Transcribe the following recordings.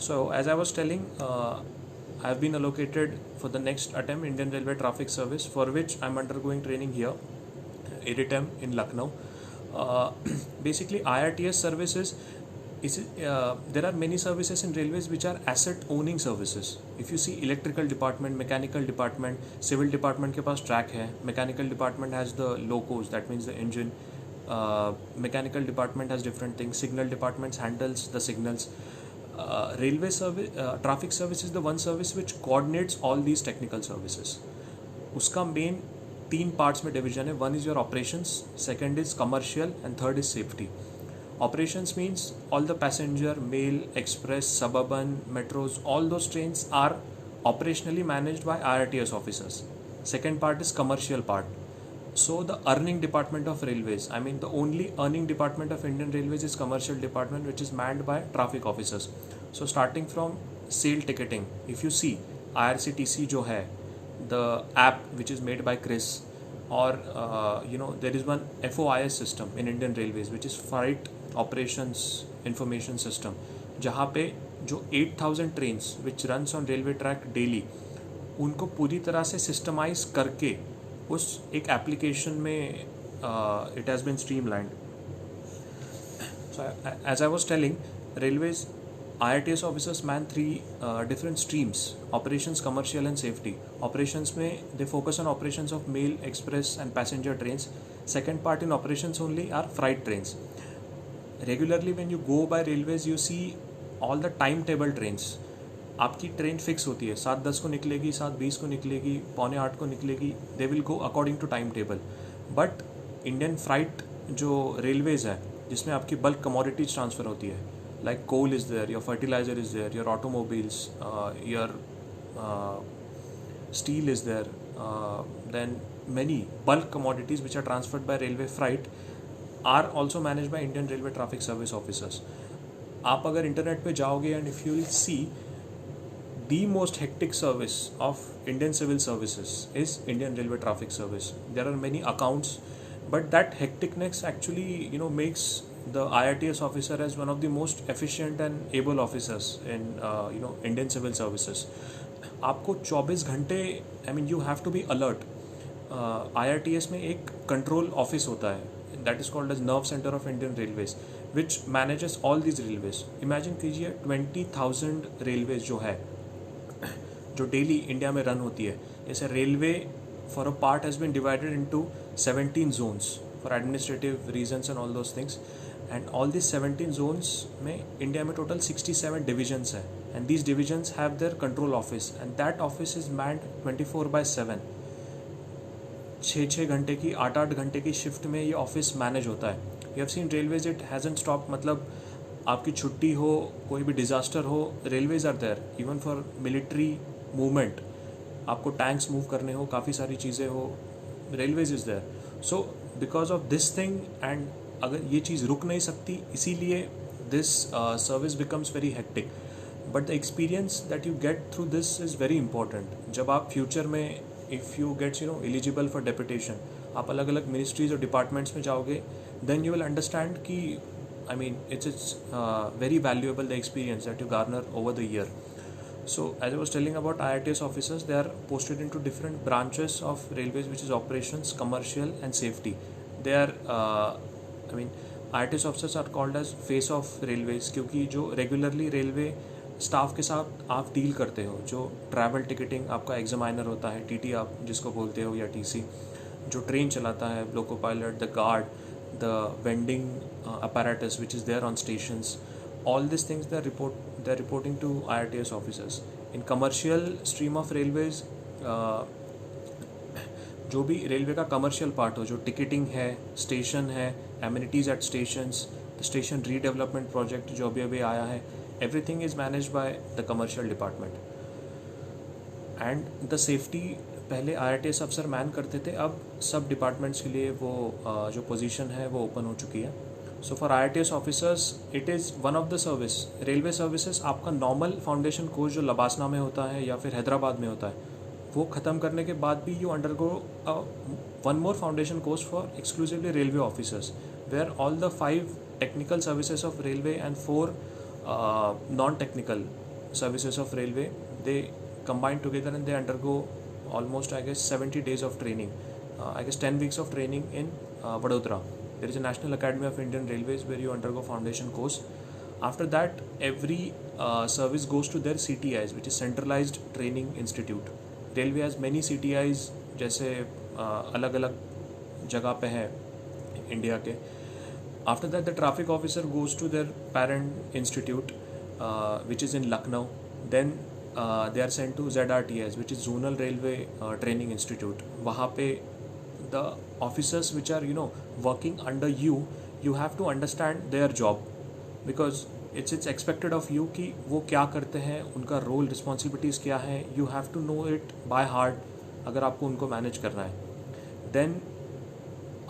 So as I was telling, I have been allocated for the next attempt Indian Railway Traffic Service, for which I'm undergoing training here, IRITEM in Lucknow. Uh, Basically, IRTS services there are many services in railways which are asset owning services. If you see electrical department, mechanical department, civil department के पास track है, mechanical department has the locos, that means the engine. Mechanical department has different things. Signal departments handles the signals. Railway service, traffic service is the one service which coordinates all these technical services. उसका main 3 parts में division है. One is your operations, second is commercial and third is safety. Operations means all the passenger, mail, express, suburban, metros, all those trains are operationally managed by IRTS officers. Second part is commercial part. So the earning department of railways, I mean the only earning department of Indian Railways is commercial department, which is manned by traffic officers. So starting from sale ticketing, if you see IRCTC जो है, the app which is made by Chris, or there is one FOIS system in Indian Railways which is Freight Operations Information System, जहाँ पे जो 8,000 trains which runs on railway track daily, उनको पूरी तरह से systemise करके उस एक एप्लीकेशन में it has been streamlined. So as I was telling, railways IRTS officers man 3 different streams: operations, commercial and safety. Operations में they focus on operations of mail, express and passenger trains. Second part in operations only are freight trains. Regularly when you go by railways you see all the timetable trains. आपकी train fix होती है, 7:10 को निकलेगी, 7:20 को निकलेगी, 7:45 को निकलेगी. They will go according to time table. But Indian freight जो रेलवेज है, जिसमें आपकी बल्क कमोडिटीज ट्रांसफ़र होती है, like coal is there, your fertilizer is there, your automobiles, your steel is there, then many bulk commodities which are transferred by railway freight are also managed by Indian Railway Traffic Service officers. आप अगर internet पे जाओगे and if you will see, the most hectic service of Indian civil services is Indian Railway Traffic Service. There are many accounts, but that hecticness actually makes the IRTS officer as one of the most efficient and able officers in Indian civil services. आपको 24 घंटे, I mean you have to be alert. IRTS में एक control office होता है, that is called as nerve center of Indian Railways, which manages all these railways. Imagine कीजिए 20,000 railways जो है, जो डेली इंडिया में रन होती है. जैसे railway for a part has been divided into 17 zones for administrative reasons and all those things. And all this 17 zones में India में टोटल 67 डिविजन्स है, and these divisions have their control office, and that office is manned 24/7. 6 घंटे की, 8 घंटे की shift में ये office manage होता है. You have seen railways, it hasn't stop. मतलब आपकी छुट्टी हो, कोई भी डिज़ास्टर हो, railways are there. Even for military movement, आपको टैंक्स मूव करने हो, काफ़ी सारी चीज़ें हो, railways is there. So because of this thing, and अगर ये चीज़ रुक नहीं सकती, इसीलिए this service becomes very hectic. But the experience that you get through this is very important. जब आप फ्यूचर में, if you gets eligible for deputation, आप अलग अलग मिनिस्ट्रीज और डिपार्टमेंट्स में जाओगे, देन यू विल अंडरस्टैंड कि I mean, it's very valuable, the experience that you garner over the year. So as I was telling about IRTS officers, they are posted into different branches of railways, which is operations, commercial and safety. They are IRTS officers are called as face of railways, क्योंकि जो regularly railway staff के साथ आप deal करते हो, जो travel ticketing आपका examiner होता है, टीटी आप जिसको बोलते हो, या टीसी, जो ट्रेन चलाता है, loco pilot, the guard, the vending apparatus which is there on stations, all these things they're reporting to IRTS officers. In commercial stream of railways, जो भी रेलवे का कमर्शियल पार्ट हो, जो टिकटिंग है, station है, amenities at stations, the station redevelopment project जो अभी अभी आया है, everything is managed by the commercial department. And the safety पहले IRTS अफसर मैन करते थे, अब सब डिपार्टमेंट्स के लिए वो जो पोजीशन है वो ओपन हो चुकी है. So for IRTS officers it is one of the service. Railway services, आपका नॉर्मल फाउंडेशन कोर्स जो लबासना में होता है या फिर हैदराबाद में होता है, वो ख़त्म करने के बाद भी you undergo one more foundation course for exclusively railway officers, where all the 5 technical services of railway and 4 non technical services of railway, they combine together and they undergo almost, I guess, 70 days of training. I guess 10 weeks of training in Vadodara. There is a National Academy of Indian Railways where you undergo foundation course. After that, every service goes to their CTIs, which is Centralized Training Institute. Railway has many CTIs, जैसे अलग अलग जगह पे है India के. After that, the traffic officer goes to their parent institute, which is in Lucknow. Then they are sent to ZRTS, which is Zonal Railway Training Institute. वहाँ पे the officers which are working under you, you have to understand their job, because it's expected of you कि वो क्या करते हैं, उनका role responsibilities क्या है. You have to know it by heart अगर आपको उनको मैनेज करना है. Then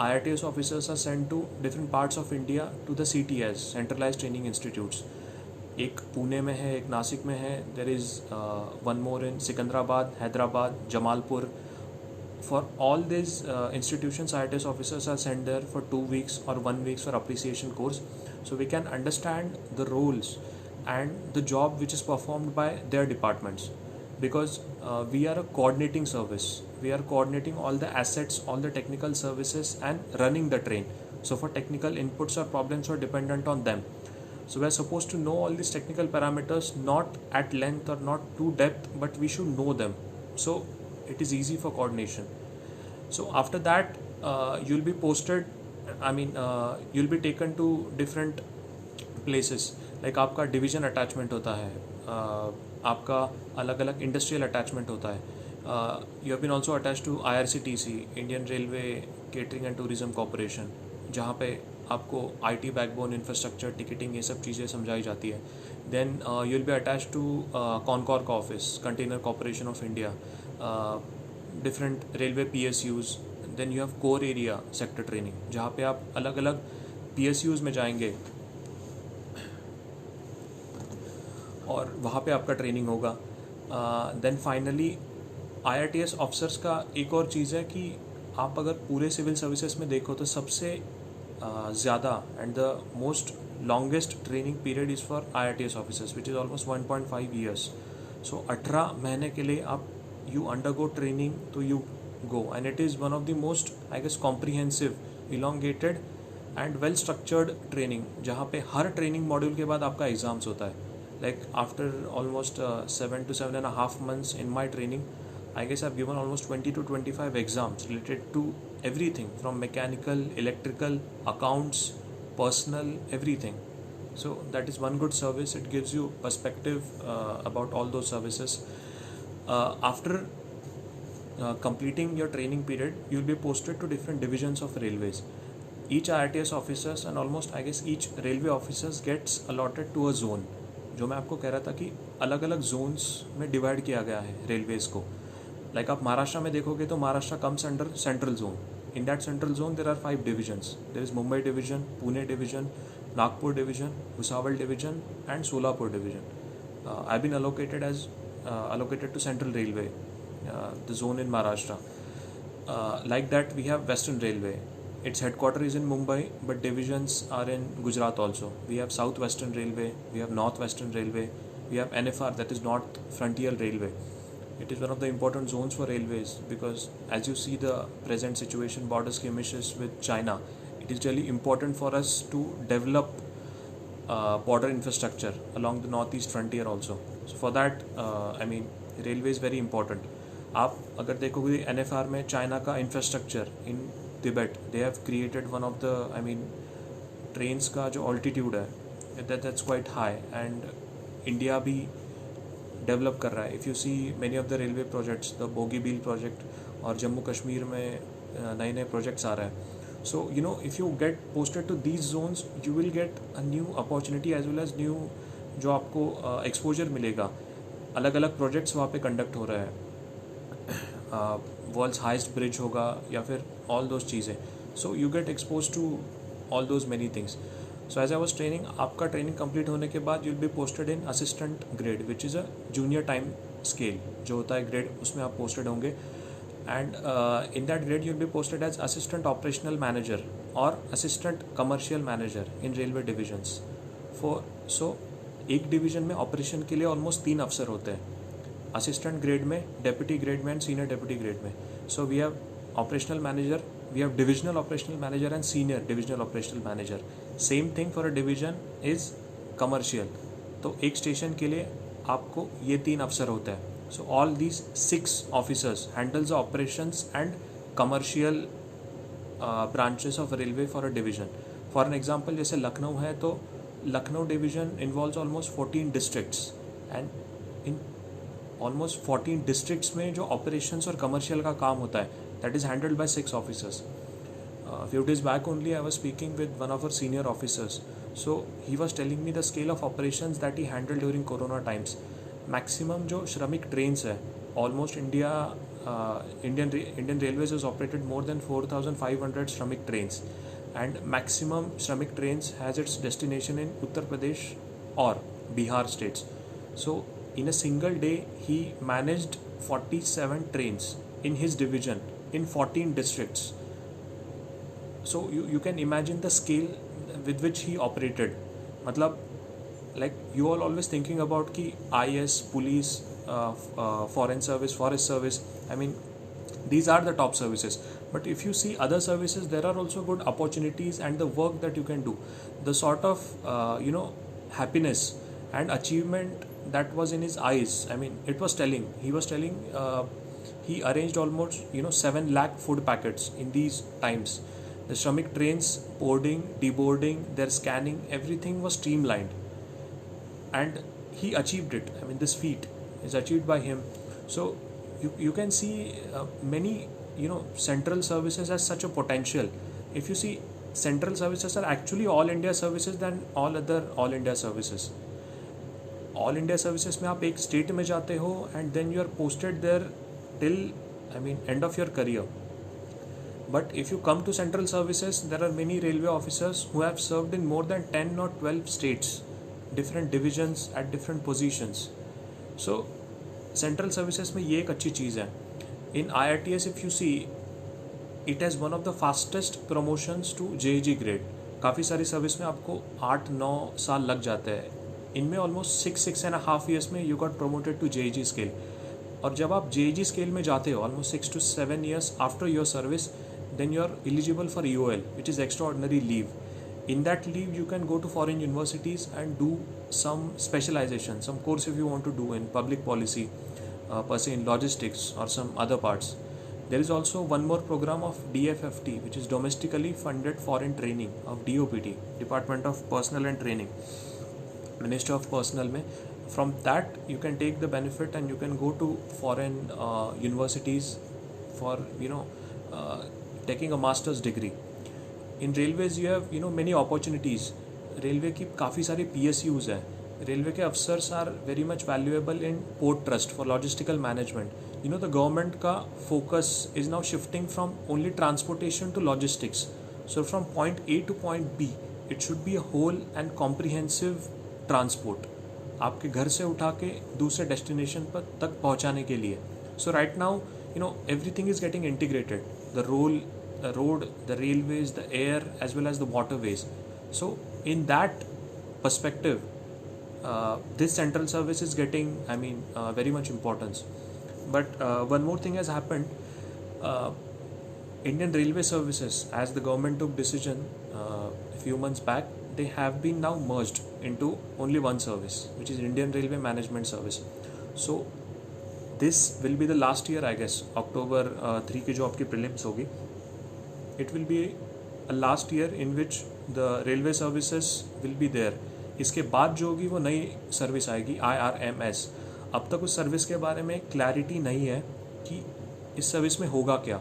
IRTS officers are sent to different parts of India to the CTS, Centralized Training Institutes. एक पुणे में है, एक नासिक में है. There is one more in Secunderabad, Hyderabad, Jamalpur. For all these institutions, IRTS officers are sent there for 2 weeks or 1 week for appreciation course, so we can understand the roles and the job which is performed by their departments, because we are a coordinating service. We are coordinating all the assets, all the technical services and running the train. So for technical inputs or problems are dependent on them. So we are supposed to know all these technical parameters, not at length or not to depth, but we should know them. So it is easy for coordination. So after that, you'll be posted, you'll be taken to different places. Like आपका division attachment होता है, आपका अलग अलग industrial attachment होता है. You have been also attach to IRCTC, Indian railway catering and tourism corporation, जहाँ पे आपको IT बैकबोन, इंफ्रास्ट्रक्चर, टिकटिंग, ये सब चीज़ें समझाई जाती है. Then you will be attach to CONCOR का office, container corporation of India, different railway PSUs. Then you have core area sector training, जहाँ पे आप अलग अलग PSUs में जाएंगे और वहाँ पे आपका ट्रेनिंग होगा. देन फाइनली IRTS ऑफिसर्स का एक और चीज़ है कि आप अगर पूरे सिविल सर्विसेज में देखो तो सबसे ज़्यादा and the most longest training period is for IRTS officers, which is almost 1.5 years. सो 18 महीने के लिए आप you undergo training, तो you go, and it is one of the most, I guess, comprehensive, elongated and well structured training, जहाँ पे her training module के बाद आपका एग्जाम्स होता है. Like after almost 7 to 7.5 months in my training, I guess I've given almost 20 to 25 exams related to everything from mechanical, electrical, accounts, personal, everything. So that is one good service. It gives you perspective about all those services. After completing your training period, you'll be posted to different divisions of railways. Each IRTS officers and almost, I guess, each railway officers gets allotted to a zone. जो मैं आपको कह रहा था कि अलग अलग Jones में डिवाइड किया गया है रेलवेज़ को. लाइक आप महाराष्ट्र में देखोगे तो Maharashtra comes under central zone. In that central zone there are 5 divisions. There is Mumbai division, Pune division, Nagpur division, Bhusawal division and Solapur division. I been allocated to Central Railway, the zone in Maharashtra. Like that, we have Western Railway. Its headquarters is in Mumbai, but divisions are in Gujarat also. We have South Western Railway, we have North Western Railway, we have NFR, that is North Frontier Railway. It is one of the important zones for railways because as you see the present situation, border skirmishes with China, it is really important for us to develop border infrastructure along the northeast frontier also. So for that, railway is very important. आप अगर देखोगे NFR में China का infrastructure in Tibet, they have created one of the trains का जो altitude है that's quite high, and India भी develop कर रहा है. If you see many of the railway projects, the Bogibeel project, और जम्मू कश्मीर में नए नए प्रोजेक्ट्स आ रहे हैं. So if you get posted to these zones, you will get a new opportunity as well as new जो आपको एक्सपोजर मिलेगा. अलग अलग प्रोजेक्ट्स वहाँ पे कंडक्ट हो रहे हैं. वर्ल्ड्स हाइस्ट ब्रिज होगा या फिर ऑल दोज चीज़ें. So you get expose to all those many things. So as I was training, आपका ट्रेनिंग कंप्लीट होने के बाद you will be posted in assistant grade, which is a junior time scale जो होता है grade, उसमें आप पोस्टेड होंगे. And in that grade you will be posted as assistant operational manager or assistant commercial manager in railway divisions. So एक division में operation के लिए ऑलमोस्ट 3 अफसर होते हैं, असिस्टेंट ग्रेड में, डेप्यूटी ग्रेड में एंड सीनियर डेप्यूटी ग्रेड में. So we have operational manager, we have divisional operational manager and senior divisional operational manager. Same thing for a division is commercial. तो एक station के लिए आपको ये 3 अफसर होते हैं. So all these 6 officers handles the operations and commercial branches of railway for a division. For an example, जैसे लखनऊ है तो Lucknow division involves almost 14 districts and in almost 14 districts में जो ऑपरेशंस और कमर्शियल का काम होता है that is handled by 6 officers. Few days back only I was speaking with one of our senior officers. So he was telling me the scale of operations that he handled during Corona times. Maximum जो श्रमिक trains है, almost Indian Railways has operated more than 4,500 श्रमिक trains, and maximum श्रमिक trains has its destination in Uttar Pradesh or Bihar states. So in a single day he managed 47 trains in his division in 14 districts. So you can imagine the scale with which he operated. मतलब like you all always thinking about कि IS, police, foreign service, forest service. I mean these are the top services. But if you see other services, there are also good opportunities and the work that you can do. The sort of happiness and achievement that was in his eyes. I mean it was telling. He was telling he arranged almost 7 lakh food packets in these times. The Shramik trains, boarding, deboarding, their scanning, everything was streamlined. And he achieved it. I mean, this feat is achieved by him. So, you can see many, central services as such a potential. If you see, central services are actually all India services than all other all India services. All India services में आप एक state में जाते हो and then you are posted there till, end of your career. But if you come to central services, there are many railway officers who have served in more than 10 or 12 states, different divisions at different positions. So, central services में ये एक अच्छी चीज़ है. In IRTS, if you see, it has one of the fastest promotions to JEG grade. काफ़ी सारी service में आपको 8-9 साल लग जाते हैं. इनमें ऑलमोस्ट 6.5 years में you got promoted to JEG scale. और जब आप JEG scale में जाते हो almost 6 to 7 years after your service, then you are eligible for EOL, which is extraordinary leave. In that leave, you can go to foreign universities and do some specialization, some course if you want to do in public policy, per se in logistics or some other parts. There is also one more program of DFFT, which is domestically funded foreign training of DOPT, Department of Personnel and Training, Ministry of Personnel में. From that, you can take the benefit and you can go to foreign universities for taking a master's degree. In railways you have many opportunities. Railway की काफ़ी सारी PSUs हैं. Railway के अफसर्स are very much valuable in port trust for logistical management. The government का focus is now shifting from only transportation to logistics. So from point A to point B it should be a whole and comprehensive transport, आपके घर से उठा के दूसरे destination पर तक पहुंचाने के लिए. So right now everything is getting integrated. The road, the railways, the air, as well as the waterways. So in that perspective, this central service is getting, very much importance. But one more thing has happened. Indian Railway Services, as the government took decision a few months back, they have been now merged into only one service, which is Indian Railway Management Service. So this will be the last year, I guess, October 3 की जो आपकी prelims होगी. It will be a last year in which the railway services will be there. इसके बाद जो होगी वो नई सर्विस आएगी IRMS. अब तक उस सर्विस के बारे में क्लैरिटी नहीं है कि इस सर्विस में होगा क्या.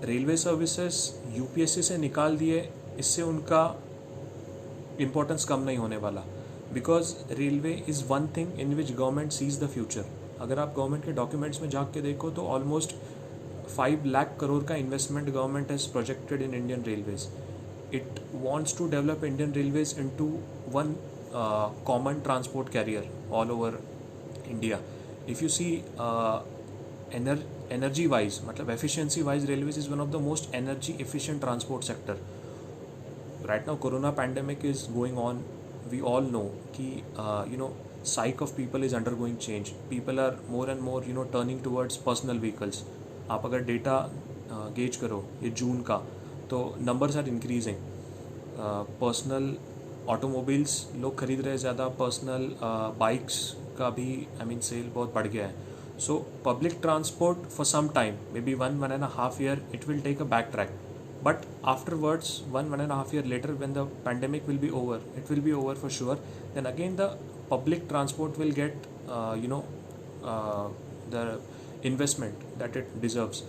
रेलवे सर्विसेज UPSC से निकाल दिए, इससे उनका इम्पोर्टेंस कम नहीं होने वाला. Because railway is one thing in which government sees the future. अगर आप गवर्नमेंट के डॉक्यूमेंट्स में जाके देखो तो ऑलमोस्ट 5 लाख करोड़ का investment government has projected in Indian railways. It wants to develop Indian railways into one common transport carrier all over India. If you see energy wise, मतलब efficiency wise, railways is one of the most energy efficient transport sector. right now corona pandemic is going on. We all know कि psyche of people is undergoing change. People are more and more turning towards personal vehicles. आप अगर data gauge करो ये जून का, तो numbers are increasing. Personal automobiles लोग खरीद रहे हैं ज़्यादा. पर्सनल बाइक्स का भी सेल बहुत बढ़ गया है. So public transport for some time, maybe 1.5 year, it will take a back track. But afterwards, 1.5 year later, when the pandemic will be over, it will be over for sure. Then again, the public transport will get, the investment that it deserves.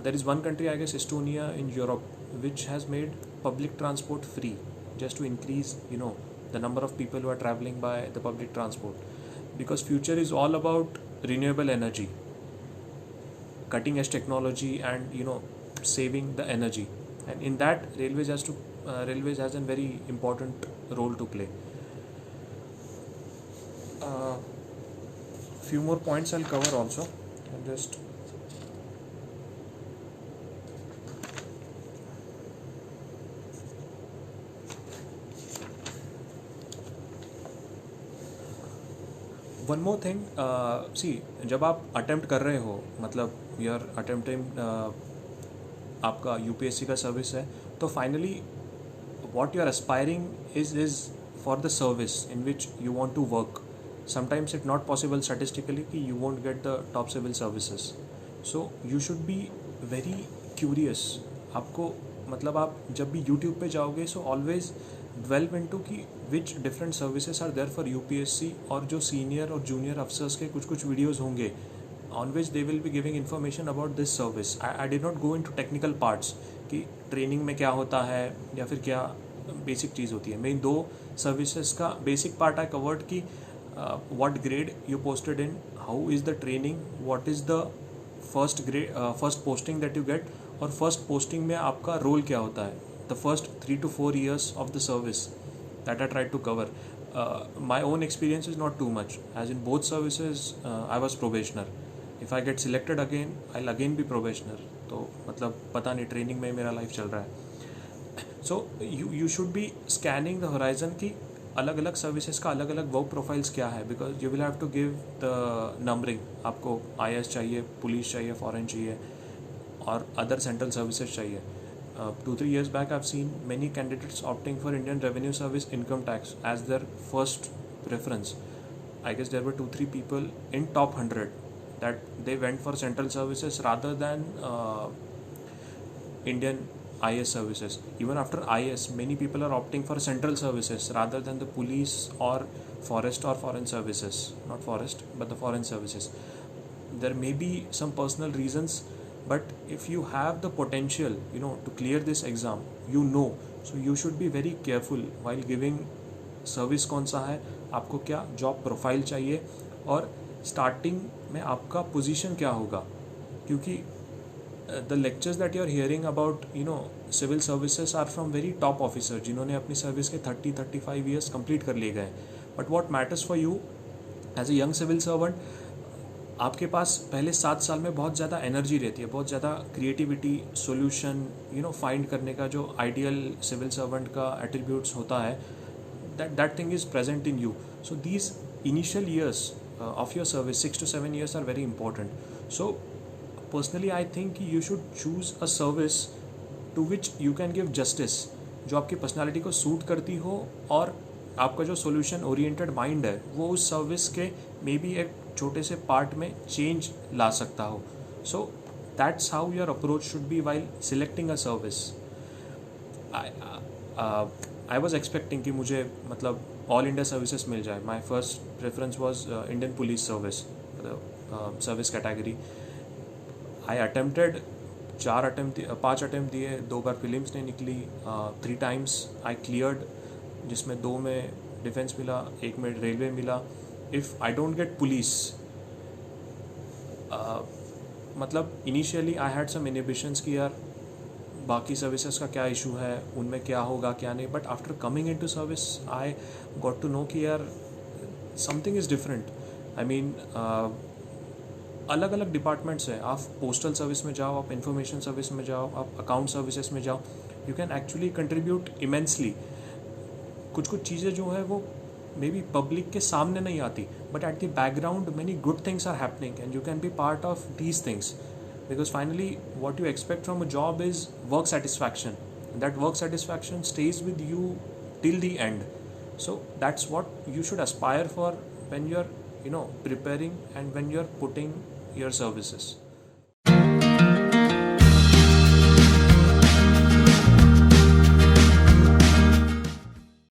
There is one country, I guess, Estonia in Europe, which has made public transport free, just to increase, the number of people who are traveling by the public transport. Because future is all about renewable energy, cutting edge technology, and saving the energy, and in that railways has a very important role to play. Few more points I'll cover also. I'll just one more thing. See, जब आप attempt कर रहे हो, मतलब you are attempting, आपका UPSC का service है, तो finally what you are aspiring is for the service in which you want to work. Sometimes it's not possible statistically कि you won't get the top civil services. So you should be very curious. आपको मतलब आप जब भी YouTube पे जाओगे, so always delve into कि which different services are there for UPSC, और जो senior और junior officers के कुछ videos होंगे on which they will be giving information about this service. I did not go into technical parts कि training में क्या होता है या फिर क्या बेसिक चीज़ होती है. मैं इन 2 सर्विसेज का बेसिक पार्ट आई कवर्ड कि what grade you posted in, how is the training, what is the first posting that you get, और फर्स्ट पोस्टिंग में आपका रोल क्या होता है, the first 3 to 4 years of the service. That I try to cover. My own experience is not too much, as in both services I was probationer. If I get selected again, I again be probationer. तो मतलब पता नहीं, training में मेरा life चल रहा है. So you should be scanning the horizon की अलग अलग सर्विसेज का अलग अलग वर्क प्रोफाइल्स क्या है, because you will have to give the numbering. आपको IAS चाहिए, पुलिस चाहिए, फॉरेन चाहिए, और अदर सेंट्रल सर्विसेज चाहिए. 2-3 years back I've seen many candidates opting for Indian Revenue Service income tax as their first preference. I guess there were 2-3 people in top 100 that they went for central services rather than Indian IS services. Even after IS, many people are opting for central services rather than the police or forest or foreign services. Not forest, but the foreign services. There may be some personal reasons, but if you have the potential, to clear this exam, so you should be very careful while giving service. कौन सा है, आपको क्या job profile चाहिए, और starting में आपका position क्या होगा. क्योंकि the lectures that you are hearing about civil services are from very top officer जिन्होंने अपनी सर्विस के 30-35 years कंप्लीट कर लिए गए. But what matters for you as a young civil servant, आपके पास पहले 7 साल में बहुत ज़्यादा एनर्जी रहती है, बहुत ज़्यादा क्रिएटिविटी, सोल्यूशन फाइंड करने का जो आइडियल सिविल सर्वेंट का एट्रीब्यूट्स होता है, that thing is present in you. So these initial years of your service, 6 to 7 years, are very important. So personally I think you should choose a service to which you can give justice, जो आपकी personality को suit करती हो, और आपका जो solution oriented mind है वो उस सर्विस के मे बी एक छोटे से पार्ट में चेंज ला सकता हो. So that's how your approach should be while selecting a service. I was expecting कि मुझे मतलब ऑल इंडिया सर्विसेज मिल जाए. My first preference was Indian police service, service category. I attempted 5 attempt दिए, 2 बार films नहीं निकली. 3 times आई cleared, जिसमें 2 में defence मिला, 1 में रेलवे मिला. If I don't get police, मतलब initially I had some inhibitions कि यार बाकी सर्विसेज का क्या इशू है, उनमें क्या होगा क्या नहीं. But after coming into service I got to know कि यार something is different. I mean अलग अलग डिपार्टमेंट्स हैं. आप पोस्टल सर्विस में जाओ, आप इंफॉर्मेशन सर्विस में जाओ, आप अकाउंट सर्विसेज में जाओ, you can actually contribute immensely. कुछ कुछ चीज़ें जो है वो मे बी पब्लिक के सामने नहीं आती, but at the background many good things are happening and you can be part of these things, because finally what you expect from a job is work satisfaction. That work satisfaction stays with you till the end. So that's what you should aspire for when you're preparing and when you're putting your services.